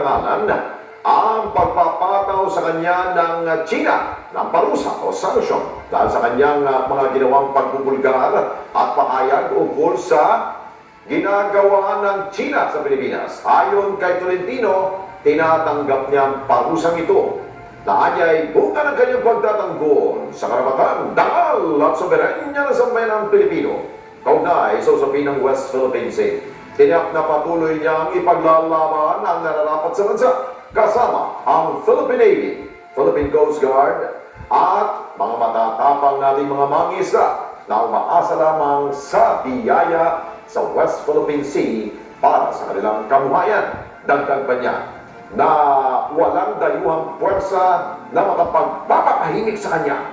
parangalan ang pagpapataw sa kanya ng China ng parusa o sanction dahil sa kanyang mga ginawang pagbubulgar at pahayag ukol sa ginagawa ng China sa Pilipinas. Ayon kay Tolentino, tinatanggap niya ang parusang ito na anya'y bunga ng kanyang pagtatanggol sa karapatan, dangal at soberanya ng sambayan ng Pilipino kaugnay sa usapin ng West Philippine Sea. Tiniyak na patuloy niyang ipaglalaban ang nararapat sa bansa kasama ang Philippine Navy, Philippine Coast Guard at mga matatapang nating mga mangisda na umaasa lamang sa biyaya sa West Philippine Sea para sa kanilang kamuhayan. Dagdag pa niya na walang dayuhang puwersa na makapagpapahimik sa kanya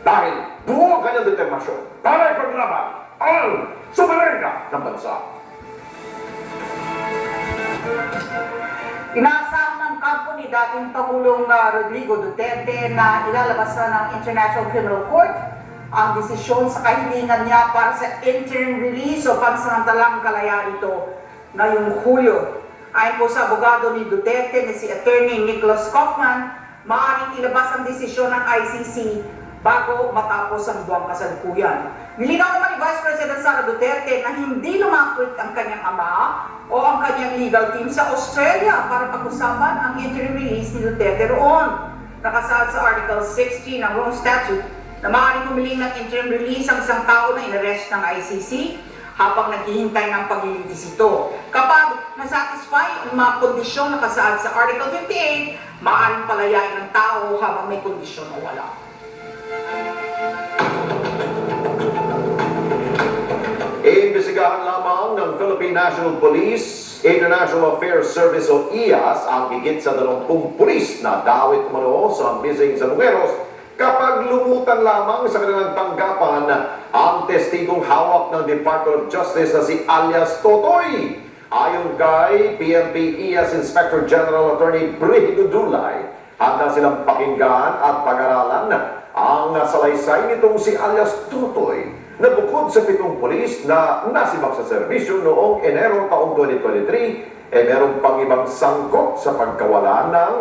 dahil buo ang kanyang determinasyon para ipaglaban ang soberenya ng bansa. Inaasahan ng kampo ni dating Pangulong Rodrigo Duterte na ilalabas na ng International Criminal Court ang desisyon sa kahilingan niya para sa interim release o pansamantalang kalaya ito ngayong Hulyo. Ayon po sa abogado ni Duterte na si Attorney Nicholas Kaufman, maaaring ilabas ang desisyon ng ICC bago matapos ang buwang kasalukuyan. Nilinaw naman ni Vice President Sara Duterte na hindi lumakwit ang kanyang ama o ang kanyang legal team sa Australia para pag-usapan ang interim release ni Duterte roon. Nakasaad sa Article 16 ng Rome Statute na maaaring humiling ng interim release ang isang tao na inarrest ng ICC habang naghihintay ng paglilitis ito. Kapag nasatisfy ang mga kondisyon na nakasaad sa Article 58, maaaring palayain ng tao habang may kondisyon o wala. Iimbestigahan lamang ng Philippine National Police, International Affairs Service o IAS ang higit sa 20 pulis na dawit umano sa missing sa Mugueros kapag lumutan lamang sa kanilang tanggapan ang testigong hawak ng Department of Justice na si alias Totoy. Ayon kay PNP IAS Inspector General Attorney Brigido Dulay, handa silang pakinggan at pag-aralan ang salaysay nitong si alias Totoy na bukod sa 7 pulis na nasibak sa serbisyo noong Enero taong 2023, meron pang ibang sangkot sa pagkawala ng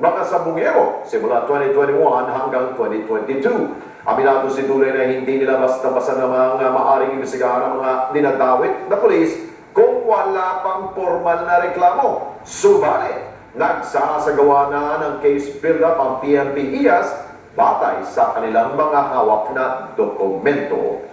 mga sabungero simula 2021 hanggang 2022. Aminado si Dulay na hindi nila basta-basta namang maaring imbestigahan ang mga dinadawit na pulis kung wala pang formal na reklamo. Subalit, nagsasagawa na ng case build-up ang PNP IAS batay sa kanilang mga hawak na dokumento.